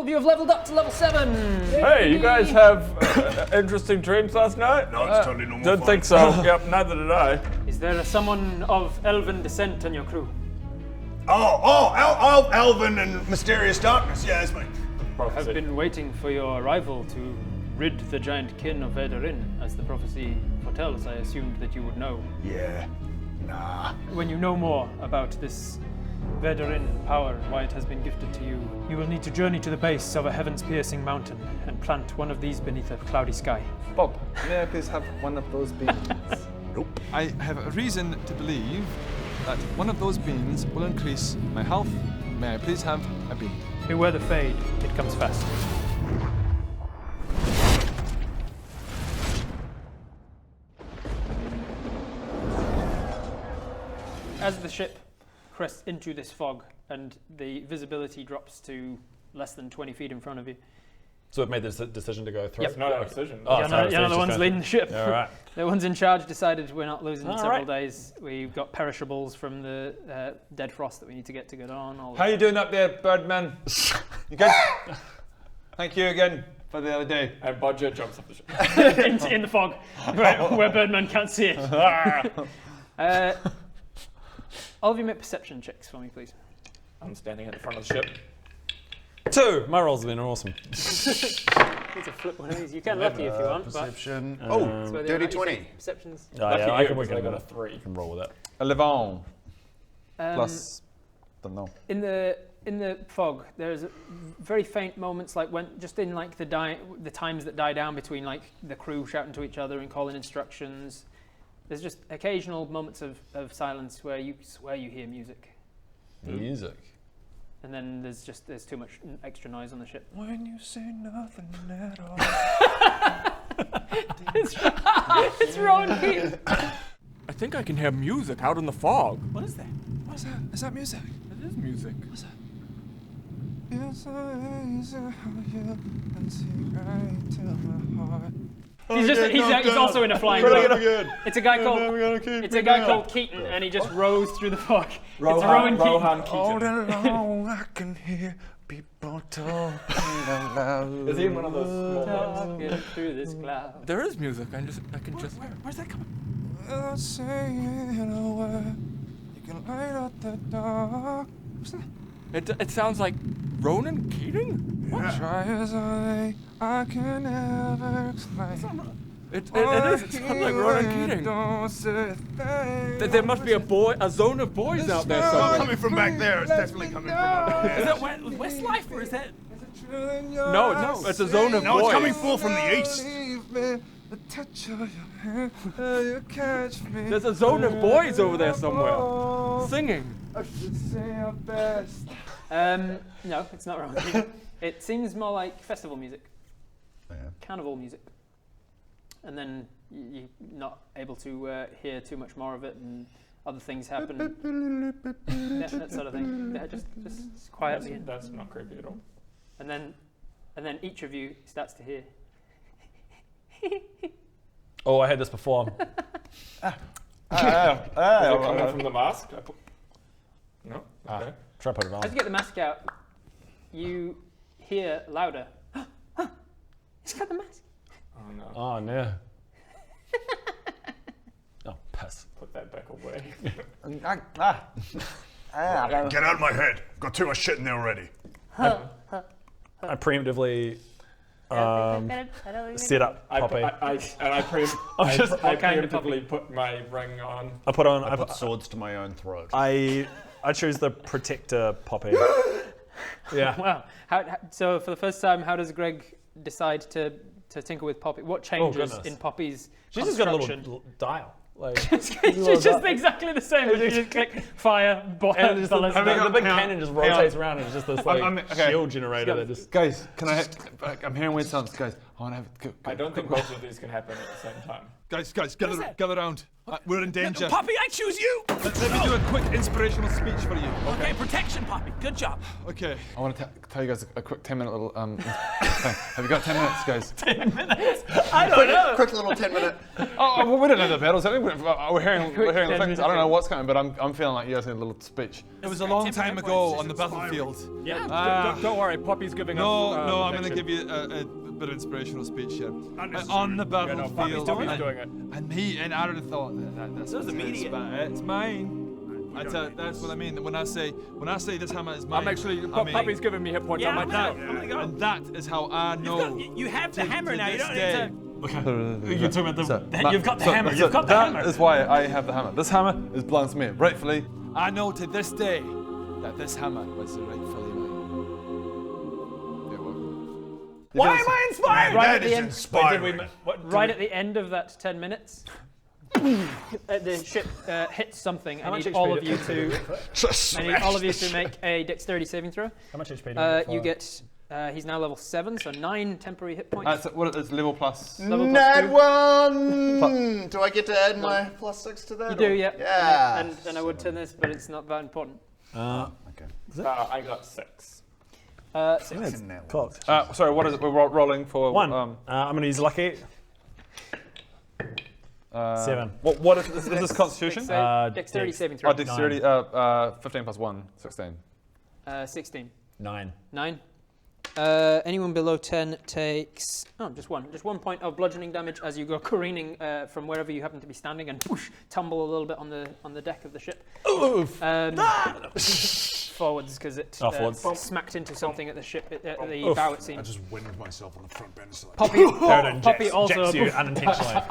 of you have leveled up to level 7. Hey, you guys have interesting dreams last night? No, it's totally normal. Don't think so. Yep, neither did I. Is there someone of elven descent on your crew? Elven and mysterious darkness. Yeah, that's me. I've been waiting for your arrival to rid the giant kin of Vedarin, as the prophecy foretells. I assumed that you would know. Yeah. Nah. When you know more about this Vedarin power and why it has been gifted to you, you will need to journey to the base of a heavens-piercing mountain and plant one of these beneath a cloudy sky. Bob, may I please have one of those beans? Nope. I have a reason to believe that one of those beans will increase my health. May I please have a bean? Beware the fade, it comes fast. As the ship crests into this fog and the visibility drops to less than 20 feet in front of you. So we've made this decision to go through. It's not our decision. Oh, You're sorry, not the ones leading the ship. All right. The ones in charge decided we're not losing All several right. days. We've got perishables from the dead frost that we need to get on. How you doing up there, Birdman? You good? Thank you again for the other day. And Budget jumps off the ship. in the fog, where Birdman can't see it. All of you make perception checks for me, please. I'm standing at the front of the ship. 2. My rolls have been awesome. Need to flip one of these. You can lucky if you want. Perception. But Dirty 20. Perceptions. Oh, Lucky yeah, you, we because I can got a 3. roll with it. 11 Um, plus, don't know. In the fog, there's very faint moments, like when just in like the times that die down between like the crew shouting to each other and calling instructions. There's just occasional moments of silence where you swear you hear music, Music. and then there's too much extra noise on the ship. When you say nothing at all. It's Rowan Keaton. I think I can hear music out in the fog. What is that? What is that? Is that music? It is music. What's that? It's so easy how you can see right to my heart. He's also in a flying boat. It's a guy called Keaton, and he just rows through the fog. It's Rowan Keaton. All day long I can hear people talking out loud. Is he in one of those small boats? Talking through this cloud. There is music. I can just. Where's that coming? Without saying a word, you can light up the dark. What's that? It sounds like Ronan Keating? Try as I can never explain. It is. It sounds like Ronan Keating. Don't say a thing. There must be a zone of boys out there somewhere. Coming from back there. It's definitely coming from up there. Is that Westlife or is that? No, No, it's a zone of No, boys. it's coming full from the east. The touch of your hand, you catch me. There's a zone of boys over there somewhere, singing. I should say our best. No, it's not Rowan Keaton. It seems more like festival music, carnival music, and then you're not able to hear too much more of it, and other things happen. That sort of thing. Yeah, just quietly. That's not creepy at all. And then each of you starts to hear. Oh, I had this before. Is it coming from the mask? No? Okay. Try to put it on. As you get the mask out, you hear louder. He's got the mask. Oh no. Oh, no. Oh, piss. Put that back away. Get out of my head. I've got too much shit in there already. I preemptively set up Poppy. I preemptively put my ring on. I put on. I put swords to my own throat. I choose the protector Poppy. Yeah. Wow. So for the first time, how does Greg decide to tinker with Poppy? What changes goodness. in Poppy's She's just got a construction? little dial. Like, She's just exactly the same. You just click fire, and just the big cannon just rotates around and it's just this like okay. shield generator that just. Guys, I'm hearing weird sounds. Guys, want to have. I don't think both of these can happen at the same time. Guys, gather around. We're in danger. Poppy, I choose you! Let me do a quick inspirational speech for you. Okay, protection, Poppy. Good job. Okay. I want to tell you guys a quick 10-minute little thing. Have you got 10 minutes, guys? 10 minutes? I don't know. Quick little 10-minute. Well, we don't know the battles. I think we're hearing things. I don't know what's coming, but I'm feeling like you guys need a little speech. It was a long time ago on the battlefield. Yeah. Don't worry, Poppy's giving us. No, I'm going to give you a bit of inspirational speech here. On the battlefield. Poppy's doing it. And me and Aaron thought that's immediate. It's mine. That's what I mean. When I say this hammer is mine. Poppy's giving me hit points on my now. And that is how I know. You have the hammer now. You don't need to. Okay. You're talking about you've got the hammer. You've got the hammer. That is why I have the hammer. This hammer belongs to me, rightfully. I know to this day that this hammer was rightfully mine. Why am I inspired? Right at the end. Right at the end of that 10 minutes, the ship hits something. I need all of you to make a dexterity saving throw. How much HP do you get? You get. He's now level 7, so 9 temporary hit points. It's level plus. Nat 1! Do I get to add my +6 to that? You do, yeah. Yeah. And I would turn this, but it's not that important. Okay. I got 6. 6. Cocked. Sorry, what is it? We're rolling for 1. I'm going to use lucky. 7. What is this Constitution? Dexterity saving throw. Oh, dexterity. 15 plus 1, 16. 16. 9. 9. Anyone below 10 takes just 1 point of bludgeoning damage as you go careening from wherever you happen to be standing and tumble a little bit on the deck of the ship. Forwards because it smacked into something at the ship at the bow. It seemed. I just winded myself on the front bench. So Poppy also you unintentionally.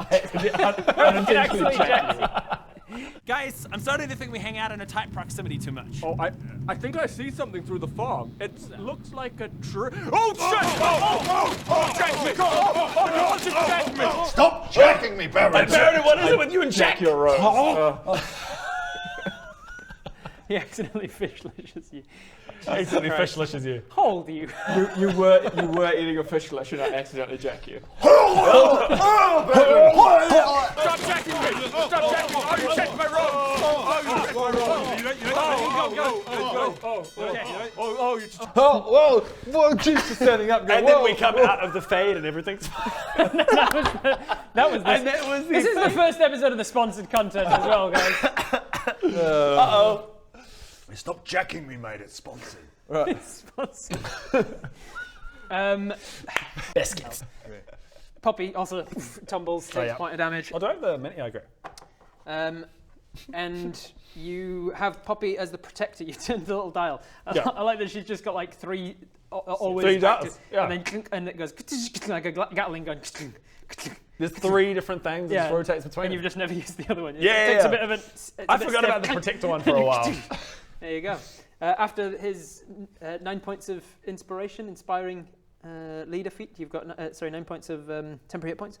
Guys, I'm starting to think we hang out in a tight proximity too much. Oh, I think I see something through the fog. It looks like a tree. Oh, shit! Oh, jack me! Oh, no, just jack me! Stop jacking me, Barry! Barry, what is it with you and Jack? Your rose. He accidentally fish-lishes you. Accidentally fish-lishes you. Hold you. You were eating a fish flesh and I accidentally jack you. Stop jacking me! Stop jacking me! Oh, you checked my rope! Whoa, keeps just standing up. And then we come out of the fade and everything's fine. This is the first episode of the sponsored content as well, guys. Uh-oh. Stop jacking me, mate. It's sponsored. Right. Sponsored. Biscuits. Poppy also tumbles, takes a point of damage. I do have the mini ogre. And you have Poppy as the protector. You turn the little dial. I like that she's just got like 3 always 3 active, dials. Yeah. and then and it goes like a Gatling gun. There's 3 different things that just rotates between and them. you've just never used the other one. It Yeah, takes yeah. a bit of I forgot about the protector one for a while. There you go. After his 9 points of inspiring leader feat, you've got 9 points of temporary hit points.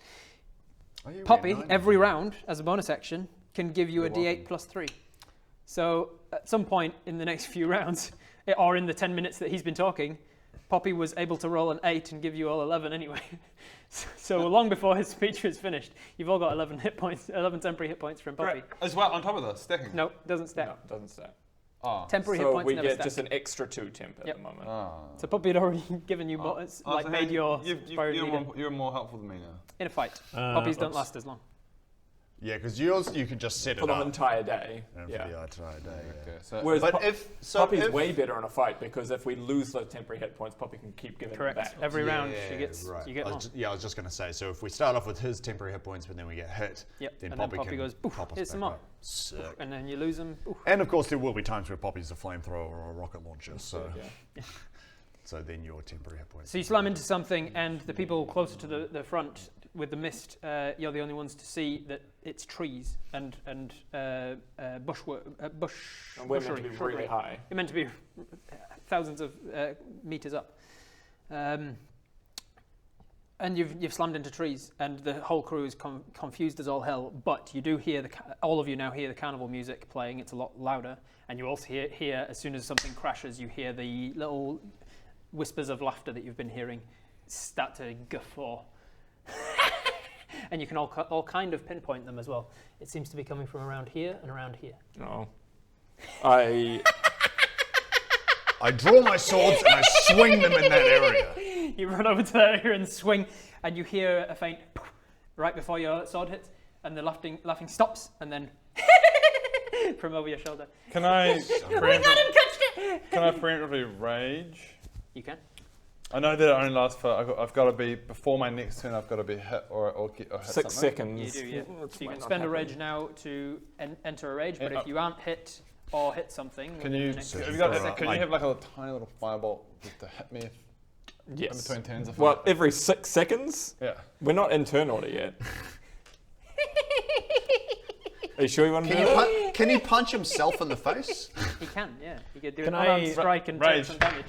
Poppy, every round, as a bonus action, can give you a D8 plus 3. So at some point in the next few rounds, or in the 10 minutes that he's been talking, Poppy was able to roll an 8 and give you all 11 anyway. So long before his speech was finished, you've all got 11 temporary hit points from Poppy. Right. As well, on top of that, stacking? No, doesn't stack. No, doesn't stack. Oh. Temporary hit So points we never get stack. just an extra 2 temp at the moment. So Poppy had already given you more, made your inspired leader. You're more helpful than me now. In a fight. Poppies don't last as long. Yeah, because yours you can just set For it the up. entire day. And Yeah. for the entire day. Okay, so Whereas But Poppy's way better in a fight because if we lose those temporary hit points, Poppy can keep giving them Correct. back. Every round she gets, right. you get more. I was just going to say, so if we start off with his temporary hit points, but then we get hit, then and Poppy then Poppy can goes, poof, pop us hit some back more. up. Sick. And then you lose them. Poof. And of course, there will be times where Poppy's a flamethrower or a rocket launcher, so Yeah. so then your temporary hit points. So you slam into something, and the people closer to the front with the mist, you're the only ones to see that it's trees and bush. And we're meant to be really high. You're meant to be thousands of meters up. And you've slammed into trees, and the whole crew is confused as all hell. But you do hear all of you now hear the carnival music playing. It's a lot louder, and you also hear as soon as something crashes, you hear the little whispers of laughter that you've been hearing start to guffaw. And you can all kind of pinpoint them as well. It seems to be coming from around here and around here. No. I draw my swords and I swing them in that area. You run over to that area and swing, and you hear a faint right before your sword hits, and the laughing stops, and then from over your shoulder. Can I Can I preemptively rage? You can. I know that it only lasts for. I've got to be before my next turn. I've got to be hit or hit 6 something. seconds. You do, yeah. So you can spend a rage now to enter a rage, but if you aren't hit or hit something, Can you? Have you got? Can you have like a tiny little firebolt just to hit me? Yes. In between turns. Well, every 6 seconds? Yeah. We're not in turn order yet. Are you sure you want to do that? Can he punch himself in the face? He can, yeah. You could do Can an unarmed I- strike and take Rage. some damage.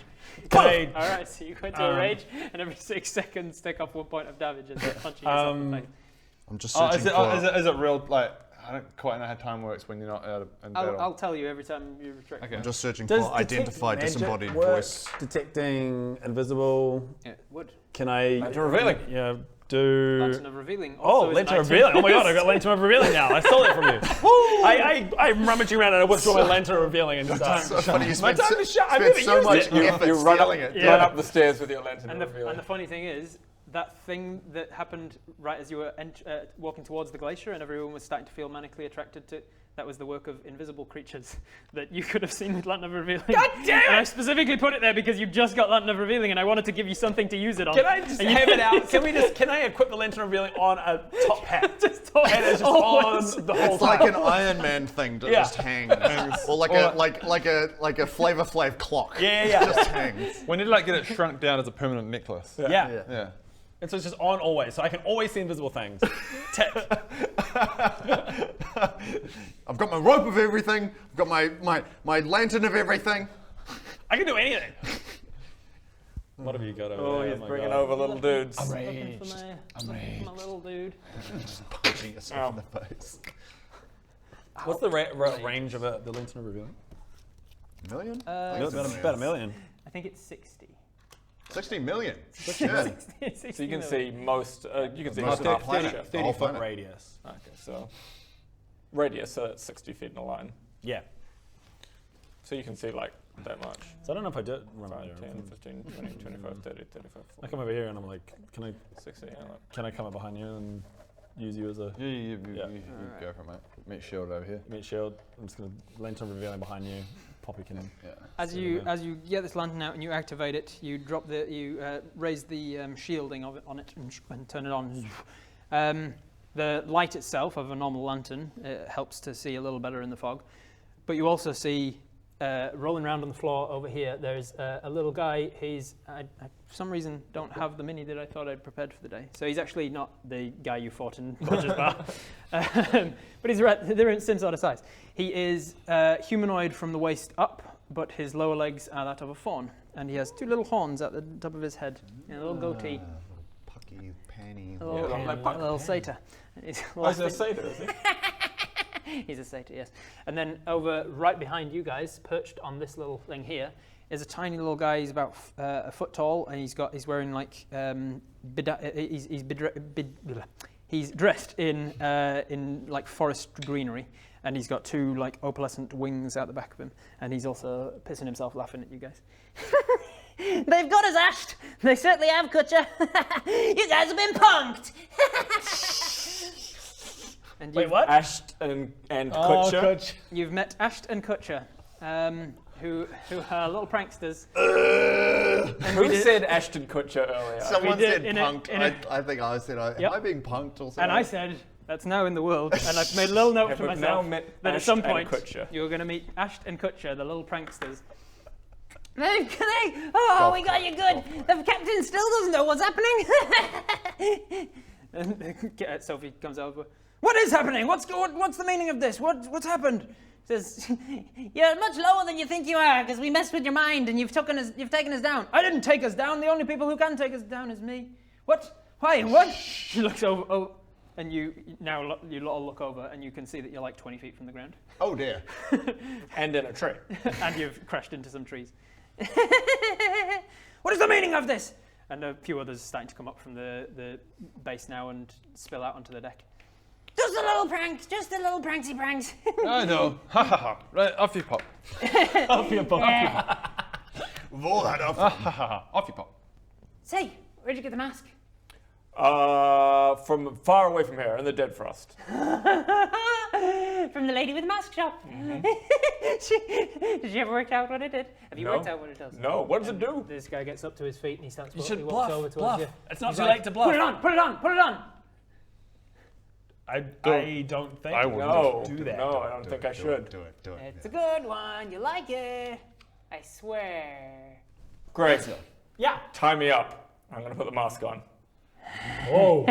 Alright, so you go into a rage, and every 6 seconds take off 1 point of damage and start punching yourself in the face. I'm just Oh, searching is it real? Like I don't quite know how time works when you're not out in battle. I'll tell you every time you retract. Okay. I'm just searching Does for identify detect disembodied magic work? voice. Detecting invisible. Yeah, it would. Can I? Lantern revealing. Yeah. Do. Lantern of Revealing. Oh, Also is an Lantern of item. Revealing. Oh my god, I got Lantern of Revealing now. I stole it from you. I'm rummaging around and I withdraw my Lantern of Revealing and just So funny, you my spent time so, is shut. I've spent never so used much it. effort You run stealing it. Run up the stairs with your lantern. And the funny thing is, that thing that happened right as you were walking towards the glacier and everyone was starting to feel manically attracted to, that was the work of invisible creatures that you could have seen with Lantern of Revealing. God damn it! And I specifically put it there because you've just got Lantern of Revealing and I wanted to give you something to use it on. Can I just have it out? Can I equip the Lantern of Revealing on a top hat? Just talk, And it's just always. on the whole It's time. like an Iron Man thing to just hang, or like a Flavor Flav clock. Yeah. Just hangs. We need to like get it shrunk down as a permanent necklace. Yeah. Yeah. And so it's just on always, so I can always see invisible things. Tick. I've got my rope of everything. I've got my lantern of everything. I can do anything. What have you got over there? He's bringing over little dudes. Looking for my little dude. Just punching yourself in the face. What's the range of the Lantern of Revealing? Million? About a million. I think it's 60. 60 million. Yeah. 60 So you can million. see most. You can see Most most of of the the planet. shift. The whole 30-foot planet. radius. Okay, so radius, so it's 60 feet in a line. Yeah. So you can see like that much. So I don't know if I did run 5, there. 10, 15, 20, 25, 30, 35, I 40, come over here and I'm like, can I 60. Yeah, like, come up behind you and use you as a You Alright. go for it, mate. Meet shield over here. meat shield? I'm just gonna Lantern of Revealing behind you. Poppy can. Yeah. As you get this lantern out and you activate it, you drop raise the shielding of it on it and turn it on. The light itself of a normal lantern helps to see a little better in the fog, but you also see rolling around on the floor over here. There's a little guy. I for some reason don't have the mini that I thought I'd prepared for the day. So he's actually not the guy you fought in Roger's Bar, but they're same sort of size. He is humanoid from the waist up, but his lower legs are that of a fawn, and he has 2 little horns at the top of his head and a little goatee, Pucky, panty. a little satyr. He's a satyr, is he? He's a satyr, yes. And then over right behind you guys, perched on this little thing here, is a tiny little guy. He's about a foot tall, and he's wearing like he's dressed in like forest greenery, and he's got 2 like opalescent wings out the back of him, and he's also pissing himself laughing at you guys. They've got us, Asht. They certainly have, Kutcha. You guys have been punked. And Wait, what? Asht and Kutcha. You've met Asht and Kutcha, who are little pranksters. Who said Asht and Kutcha earlier? Someone We did said in a- punked. in a- I think I said, Yep. am I being punked or something? And I said, that's now in the world, and I've made a little note And for we've myself now met that at Asht some and point Kutcha. you're going to meet Asht and Kutcha, the little pranksters. Oh, we got you good. The captain still doesn't know what's happening. And Sophie comes over. What is happening? What's the meaning of this? What's happened? Says, You're much lower than you think you are, because we messed with your mind and you've taken us down. I didn't take us down. The only people who can take us down is me. What? Why? What? She looks over. Oh, and you all look over, and you can see that you're like 20 feet from the ground, Oh dear. And in a tree. and you've crashed into some trees. What is the meaning of this? And a few others starting to come up from the base now and spill out onto the deck. Just a little prank. Just a little pranksy pranks. I know. Ha ha ha. Right, off you pop. Off you pop. With all that up. Ha ha ha. Off you pop. Say, where'd you get the mask? From far away from here, in the dead frost. From the lady with the mask shop. Did you ever work out what it did? Have you worked out what it does? No, what does it do? This guy gets up to his feet and he starts. You should he walks bluff. over towards Bluff. you. It's not He's too like, late to bluff. Put it on, put it on, put it on. I don't think I we wouldn't should do that. No, I don't think I should. Do it. It's a good one. You like it. I swear. Greg, Yeah. tie me up. I'm gonna put the mask on. Whoa.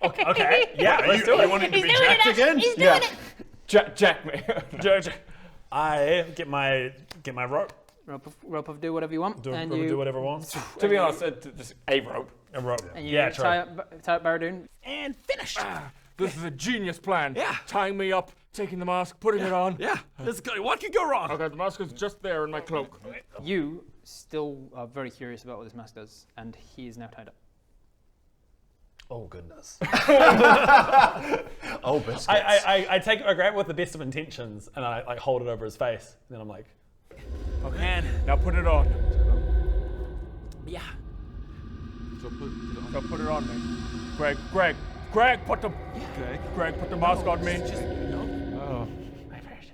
Okay. Yeah, let's do it. wanting to He's be doing it, jacked Ash. again? He's doing it. Jack me. I get my rope. Rope of do whatever you want. And Do you whatever I want. To be honest, just a rope. A rope. And you Yeah, tie true. up Baradun. And finished. This is a genius plan. Yeah. Tying me up, taking the mask, putting it on. Yeah, let's go. What could go wrong? Okay, the mask is just there in my cloak. You still are very curious about what this mask does, and he is now tied up. Oh goodness. Oh, biscuits. I grab it with the best of intentions and I like hold it over his face. And then I'm like, Okay. Man, Now put it on. yeah. So put it on me. Greg, put the mask on me.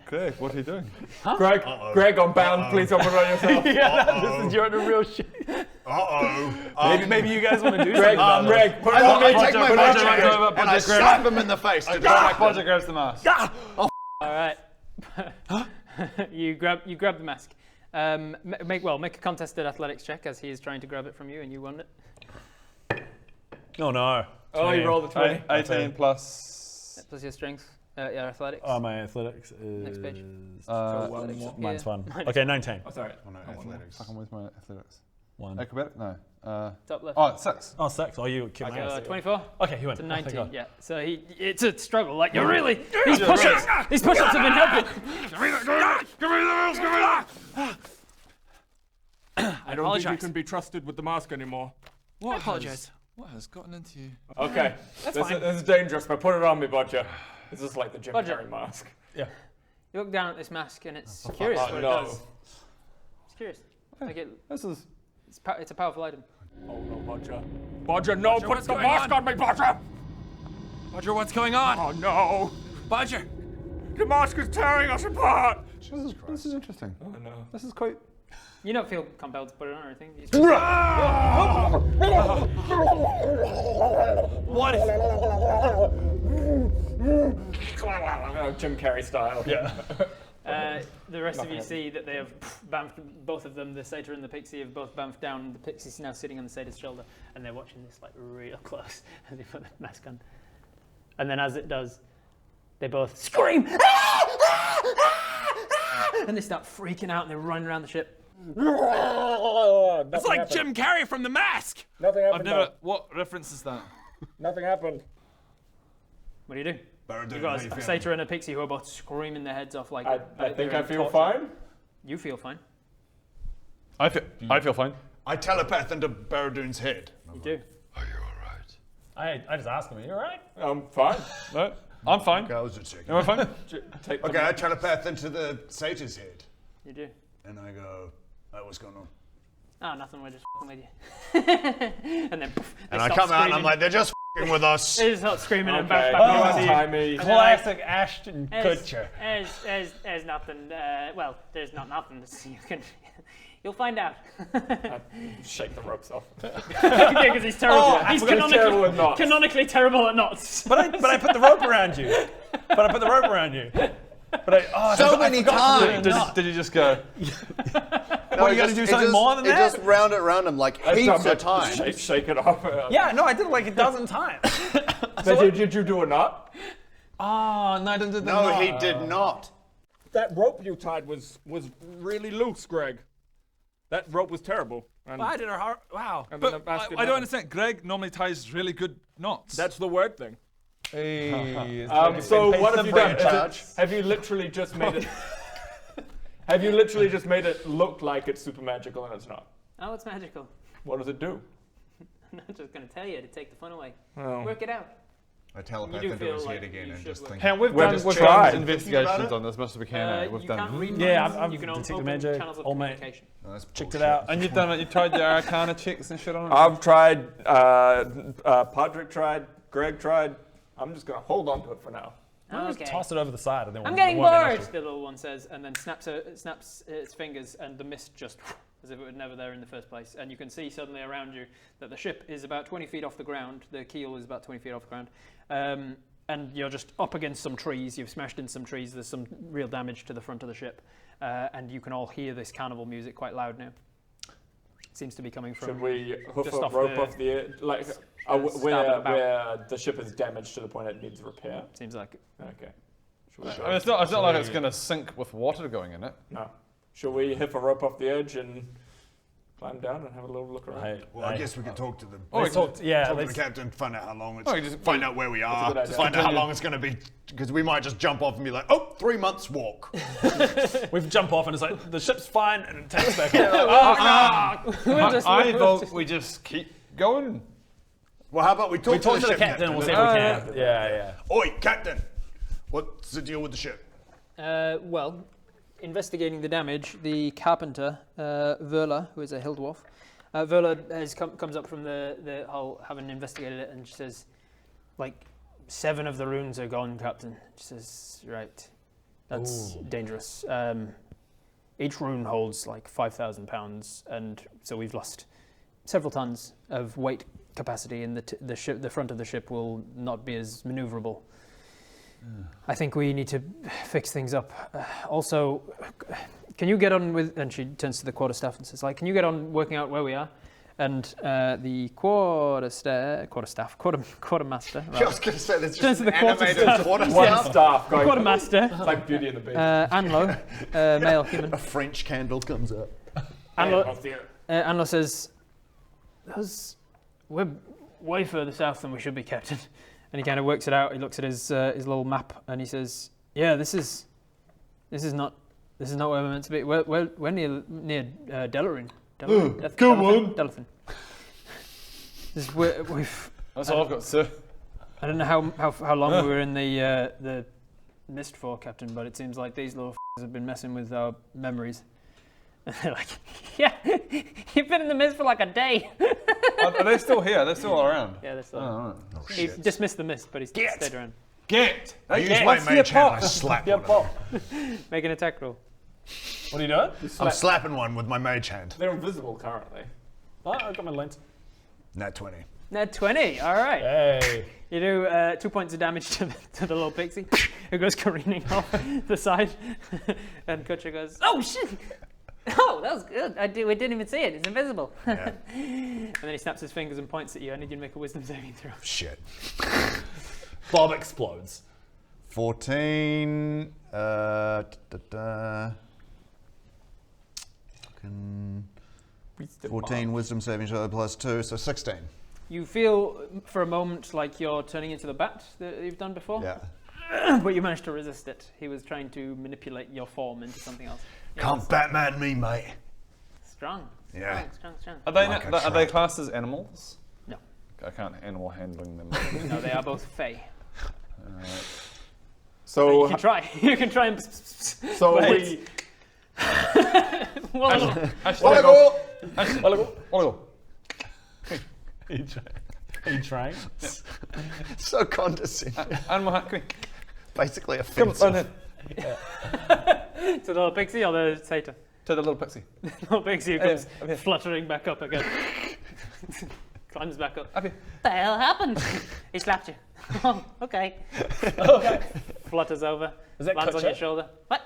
Greg, what are you doing? Greg, I'm bound. Please don't put it on yourself. this is you're in a real shit. Maybe you guys want to do something about Greg, put it on me. I take my Podger, Podger Podger, and I Podger, slap him in the face to distract him. Podger grabs the mask. All right. you grab the mask. Make a contested athletics check as he is trying to grab it from you, and you won it. Oh no. Oh, you rolled a 20. 18 plus. Plus your strength, your athletics. Oh, my athletics is... Next page. mine's Yeah. fun. Okay, 19. Oh, sorry. Oh, no, athletics. Fucking where's my athletics? 1. Acrobatic? No. Top left. Oh, 6. Oh, 6. Oh, you kicked my ass. 24 Okay, he went. to Oh, thank 19. God. Yeah. So it's a struggle. Like you're really. These push-ups have been helping. I don't think you can be trusted with the mask anymore. I apologize. What has gotten into you? Okay. That's this fine. is dangerous, but put it on me, Bodger. This is like the Jim Bodger. Carrey mask. Yeah. You look down at this mask, and it's curious Oh, what it no. does. It's curious. Like This is. it's a powerful item. Oh no, Bodger. Bodger, no, put what's the going mask on me, Bodger! Bodger, what's going on? Oh no! Bodger. The mask is tearing us apart! This is interesting. Oh no. This is quite. You don't feel compelled to put it on or anything. You just- What? Jim Carrey style. Yeah. The rest of you see that they have bamfed, both of them, the satyr and the pixie, have both bamfed down. The pixie's now sitting on the satyr's shoulder, and they're watching this like real close as they put the mask on. And then as it does, they both scream, and they start freaking out and they run around the ship. It's like Jim Carrey from The Mask. Nothing happened. I've never. What reference is that? Nothing happened. What do you do? Baradun, You've how got you a feeling? satyr and a pixie who are both screaming their heads off like. I like think they're I feel tortured. fine. You feel fine. I feel fine. I telepath into Baradun's head. You do. Are you alright? I just asked him, are you alright? I'm fine. No, I'm fine. Okay, I was just checking. Am I fine? Take the Okay, I telepath into the satyr's head. You do. And I go, oh, what's going on? Oh, nothing. We're just f***ing with you. And then poof, they And I stop come out and I'm screaming. like, they're just f***ing with us. They just start screaming and Okay, back you towards you. untie me. Classic Asht and Kutcha. There's nothing. Well, there's not nothing. You'll find out. Shake the ropes off. Yeah, because he's terrible. Oh, he's terrible at knots. canonically terrible at knots. But I put the rope around you. So many times. Did you just go? What, you gotta do something more than that? It just round it around him like heaps of times. Shake it off. Yeah, no, I did it like a dozen times. Did you do a knot? Oh, no, I didn't do the No, knot. he did not. That rope you tied was really loose, Greg. That rope was terrible. And, I did a hard. Wow. and then But the mask I didn't don't happen. understand. Greg normally ties really good knots. That's the word thing. Hey. So what have you done? Charge. Have you literally just made it? Have you literally just made it look like it's super magical and it's not? Oh, it's magical. What does it do? not just going to tell you to take the fun away. Oh. Work it out. I telepath You do into feel his like head again you and should just work. think. Hey, we've just done tried. investigations on this, most of we can. We've you done. can't read Yeah, minds, I've you can detected open magic, channels of all my- communication. No, that's Checked it bullshit. out. And you've done it. You tried your Arcana checks and shit on it. I've tried. Podrick tried. Greg tried. I'm just gonna hold on to it for now. Okay. Toss it over the side, and then I'm we'll getting we'll have an bored, issue. the little one says, and then snaps its fingers, and the mist just, as if it were never there in the first place. And you can see suddenly around you that the ship is about 20 feet off the ground. The keel is about 20 feet off the ground. And you're just up against some trees. You've smashed into some trees. There's some real damage to the front of the ship. And you can all hear this carnival music quite loud now. It seems to be coming from... Should we hoof just a off rope the- off the edge? Like, starboard where bow. the ship is damaged to the point it needs repair? Seems like it. Okay. Should we I mean, it's not like it's going to sink with water going in it. No. Should we hoof a rope off the edge and climb down and have a little look around? Hey, Well, I guess we could talk to them. let's talk. Yeah, Talk to let's, the captain, find out how long it's. Oh, you just- find out where we are. good idea. Find out how long it's going to be, because we might just jump off and be like, oh, 3 months walk. we jump off, and it's like the ship's fine, and it takes back off. I vote we just keep going. Well, how about we talk, We talk to the captain, and we'll see if we can. Yeah. Oi, captain! What's the deal with the ship? Well, investigating the damage, the carpenter, Verla, who is a hill dwarf, Verla comes up from the hull, having investigated it, and she says, like, 7 of the runes are gone, Captain. She says, right, that's dangerous. Each rune holds like 5,000 pounds, and so we've lost several tons of weight capacity, and the front of the ship will not be as maneuverable. I think we need to fix things up. Also, can you get on with... And she turns to the quarterstaff and says, like, can you get on working out where we are? And the quartermaster... I was going to say, there's Turns just to an the animated quarterstaff. quarterstaff. Staff going. Quartermaster, It's like Beauty and the Beast. Anlo, male human. A French candle comes up. Anlo says, we're way further south than we should be, Captain. And he kind of works it out. He looks at his little map and he says, "Yeah, this is not where we're meant to be. We're near Delarin. Come on. Delphin. We've. That's all I've got, sir. I don't know how long we were in the mist for, Captain, but it seems like these little have been messing with our memories." And they're like, "Yeah, you've been in the mist for like a day." Are they still here? They're still around? Yeah, they're still. Oh, right. He dismissed the mist, but he's stayed around. Get! I use my mage hand, I slap one of them. Make an attack roll. What are you doing? I'm slapping one with my mage hand. They're invisible currently. Oh, I got my lens. Nat 20. Nat 20, all right. Hey. You do 2 points of damage to the little pixie, who goes careening off the side. And Kutcha goes, "Oh, shit! Oh, that was good. We didn't even see it. It's invisible." Yeah. And then he snaps his fingers and points at you. I need you to make a wisdom saving throw. Shit. Bob explodes. 14. Fucking 14 wisdom saving throw plus 2, so 16. You feel for a moment like you're turning into the bat that you've done before, Yeah. but you managed to resist it. He was trying to manipulate your form into something else. Can't Batman me, mate. Strong. Yeah. Strong. Are they classed as animals? No. I can't animal handling them. No, they are both fey. So You can try. You can try and. So we. Well, Are you trying? So condescending. Animal hand, come here. Basically Come on, offensive. to the little pixie or the satyr? to the little pixie. Little pixie who comes Up here. fluttering back up again. Climbs back up. Up here. What the hell happened? He slapped you. Oh, okay. Flutters over. Is that Lands on Kutcha? your shoulder. What?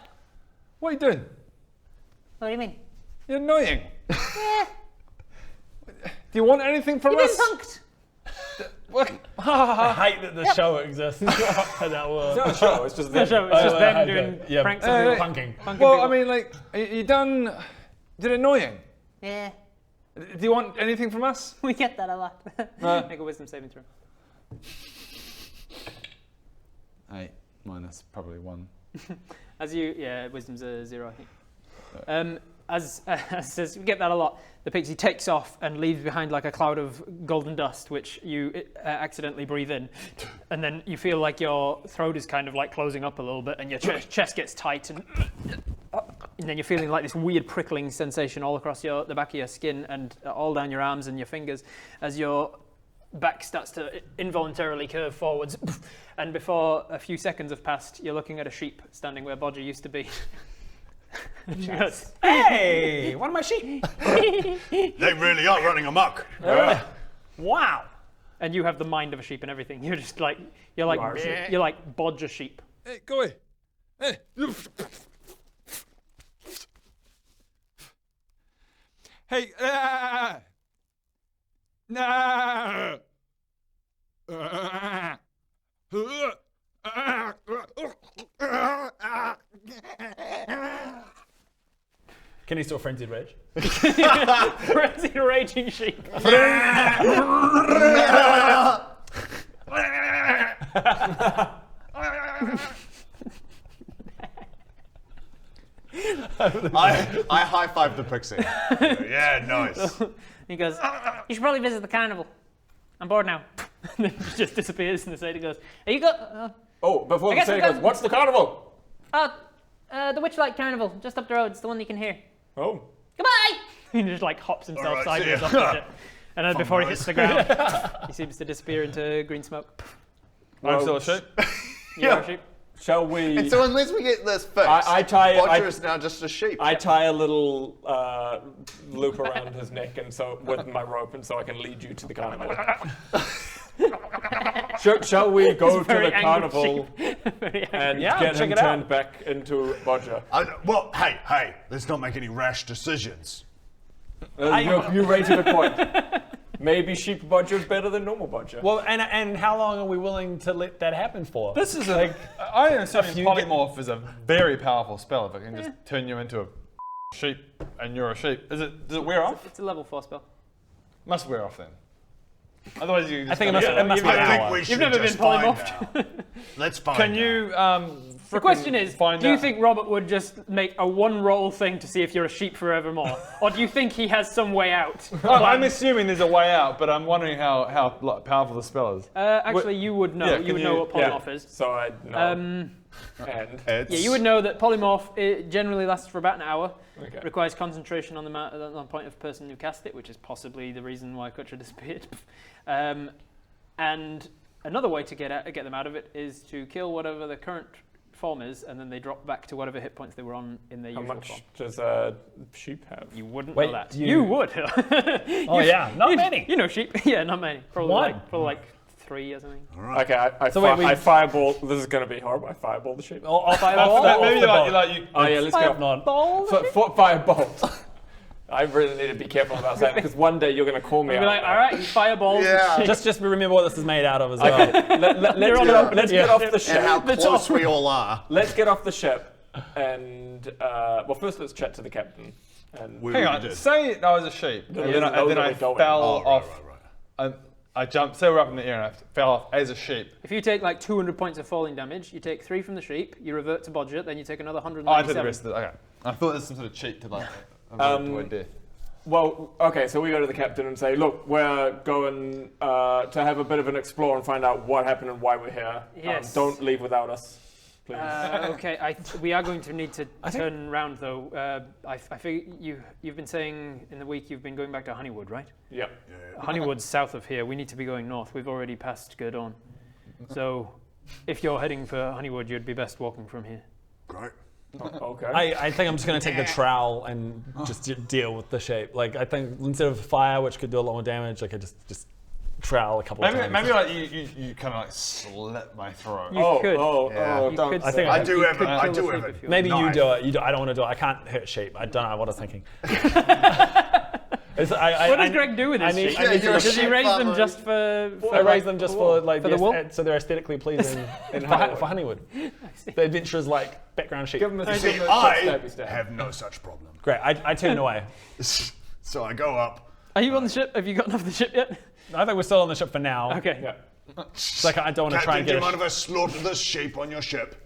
What are you doing? What do you mean? You're annoying. Yeah, Do you want anything from you've been us? punked. What? I hate that the show exists. That word. It's not a show. It's just It's them. just them okay. doing Yeah, pranks on people. punking. punking Well, people. I mean, like, you done. You're annoying. Yeah, Do you want anything from us? we get that a lot. Make a wisdom saving throw. 8 minus probably 1. As you, wisdom's a 0, I think. as we get that a lot, the pixie takes off and leaves behind like a cloud of golden dust, which you accidentally breathe in, and then you feel like your throat is kind of like closing up a little bit, and your chest gets tight, and then you're feeling like this weird prickling sensation all across the back of your skin and all down your arms and your fingers as your back starts to involuntarily curve forwards. And before a few seconds have passed, you're looking at a sheep standing where Bodger used to be. She goes, Hey, one of my sheep. They really are running amok. Wow. and you have the mind of a sheep and everything. You're just like you're like Bodger sheep. Hey, go away. Hey. Hey. Nah. Can he still frenzied rage? Frenzied raging sheep. I high-five the pixie. Yeah, nice. He goes, you should probably visit the carnival. I'm bored now. And then he just disappears and the satyr goes, are you go? Oh, before I the guess satyr I'm goes, what's the carnival? The Witchlight Carnival, just up the road. It's the one you can hear. Oh. Goodbye! He just like hops himself All right, sideways see off ya. the ship. And then before he hits the ground, he seems to disappear into green smoke. I'm still a sheep. You are a sheep. Shall we? And so unless we get this fixed, I Bodger is now just a sheep. I tie a little loop around his neck, and so with my rope, and so I can lead you to the carnival. Shall we go to very the angry carnival Very and Yeah, get check him it out. turned back into Bodger? Well, hey, let's not make any rash decisions. You raise a good point. Maybe sheep Bodger is better than normal Bodger. Well, and how long are we willing to let that happen for? This is I understand a few get- polymorph is a very powerful spell if it can just turn you into a sheep and you're a sheep. Does it wear off? It's a level 4 spell. Must wear off then. Otherwise you just I think it must be an I think hour. we should You've never been just find polymorphed. out. Let's find Can out. you The question is, find do you out- think Robert would just make a one-roll thing to see if you're a sheep forevermore? Or do you think he has some way out? I'm assuming there's a way out, but I'm wondering how powerful the spell is. Actually, you would know. Yeah, you can would know you- what polymorph is. So I know. And Yeah, you would know that polymorph it generally lasts for about an hour. Okay. Requires concentration on the point of the person who cast it, which is possibly the reason why Kutcha disappeared. And another way to get them out of it is to kill whatever the current form is, and then they drop back to whatever hit points they were on in their how usual much form. does a sheep have? You wouldn't Wait, know that. do You would. Oh yeah, not many. You know sheep. Yeah, not many. Probably One. like 3 or something. Okay, I fireball. This is going to be horrible. I fireball the sheep. Off the Maybe boat. you Oh yeah, let's go. Not. Firebolt. I really need to be careful about saying because one day you're going to call me You'll out. be like, all right, you fireballs. Yeah. Just remember what this is made out of as well. Okay, let's get off the and ship. how close we all are. Let's get off the ship, and well, first let's chat to the captain. And Hang on, say I was a sheep, and then I going. fell Oh, right, off. right. I jumped, say we're up in the air, and I fell off as a sheep. If you take like 200 points of falling damage, you take 3 from the sheep, you revert to Bodger, then you take another Oh, I 197. did the rest of it. Okay. I thought there's some sort of cheat to like avoid death. Well, okay, so we go to the captain and say, look, we're going to have a bit of an explore and find out what happened and why we're here. Yes. Don't leave without us, please. Okay, we are going to need to turn round though. I figure you've been saying in the week you've been going back to Honeywood, right? Yep. Honeywood's south of here. We need to be going north. We've already passed Gurdon. So if you're heading for Honeywood, you'd be best walking from here. Great. Okay. I think I'm just going to take the trowel and just deal with the shape. Like I think instead of fire, which could do a lot more damage, I could just trowel a couple of times. Maybe like you kind of like slit my throat. You could. don't. could I think say I that. do You have could a- I kill do the have sheep a- if you Maybe you Knife. do it. I don't want to do it. I can't hurt sheep. I don't know what I was thinking. What does Greg do with his sheep? Yeah, you're a Does he sheep raise them farmer. just for I raise them just for like For the wool? so they're aesthetically pleasing for Honeywood. The adventurers like background sheep. Give him a See, give him a I stabby stab. have no such problem. Great. I turn away. So I go up. Are you on the ship? Have you gotten off the ship yet? I think we're still on the ship for now. Okay. Yeah. It's like I don't want to try Captain, and do get you mind a if I slaughter this sheep on your ship?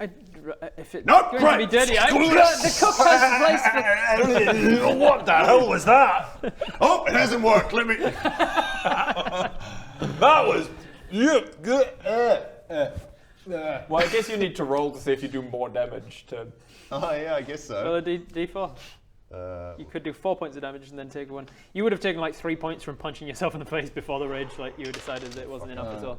if it's Not going to be dirty, the cook has placed it. What the hell was that? Oh, it hasn't worked. Let me. That was good. Well, I guess you need to roll to see if you do more damage to. Oh yeah, I guess so. Roll a D4. You could do 4 points of damage and then take 1. You would have taken like 3 points from punching yourself in the face before the rage. Like you decided that it wasn't enough as well.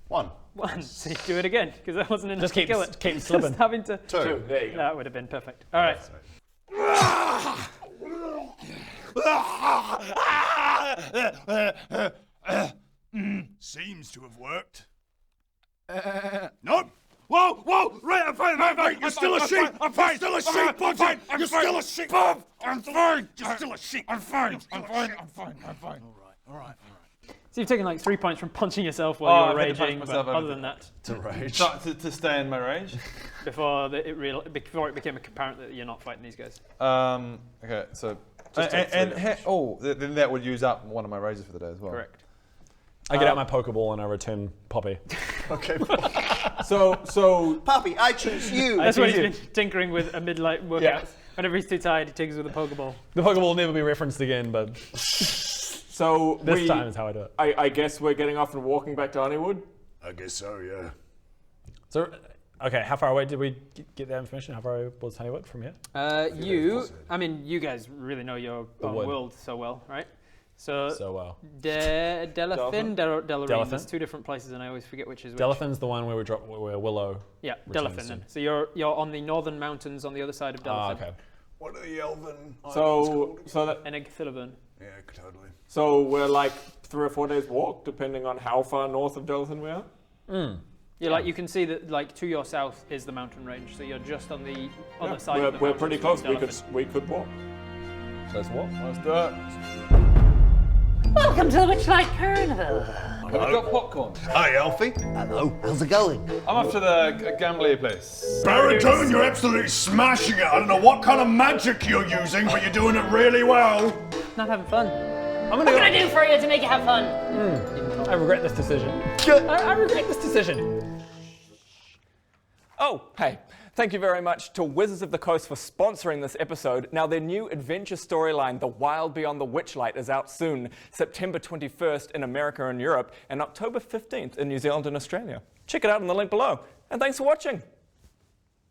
1. 1. So you do it again because that wasn't enough Just to kill it. keep slipping. Just having to. 2. There you go. That would have been perfect. All right. Seems to have worked. Nope. Whoa! Right, I'm fine. You're still a sheep. I'm fine. Still a sheep. I'm fine. You're still a sheep. Bob, I'm fine. You're still a sheep. I'm fine. I'm fine. All right. So you've taken like 3 points from punching yourself while you were I've had to punch raging, but myself other than that, To rage. To stay in my rage. before it became apparent that you're not fighting these guys. Okay, so then that would use up one of my rages for the day as well. Correct. I get out my Pokeball and I return Poppy. Okay. So Poppy, I choose you. That's what he's been tinkering with a mid-light workout. Yeah. Whenever he's too tired, he tinkers with a Pokeball. The Pokeball will never be referenced again, but so this time is how I do it. I guess we're getting off and walking back to Honeywood. I guess so, yeah. So, okay, how far away did we get that information? How far away was Honeywood from here? You guys really know your own wood. world so well, right? So well. Delafin, Delarine. Delafin? There's 2 different places, and I always forget which is which. Delafin's the one where where Willow. Yeah, returns Delafin. to. Then. So you're on the northern mountains on the other side of Delafin. Okay. What are the elven So that Enegthilivern. Yeah, totally. so we're like 3 or 4 days walk, depending on how far north of Delafin we are. Yeah, like you can see that like to your south is the mountain range, so you're just on the other side of the We're mountains pretty from close. Delafin. We could walk. Let's walk. Let's do it. Welcome to the Witchlight Carnival. Have we got popcorn? Hi, Alfie. Hello, how's it going? I'm off to the gambling place. Baritone, you're absolutely smashing it. I don't know what kind of magic you're using, but you're doing it really well. Not having fun. What can I do for you to make you have fun? I regret this decision. I regret this decision. Oh, hey. Thank you very much to Wizards of the Coast for sponsoring this episode. Now, their new adventure storyline, The Wild Beyond the Witchlight, is out soon, September 21st in America and Europe, and October 15th in New Zealand and Australia. Check it out in the link below. And thanks for watching.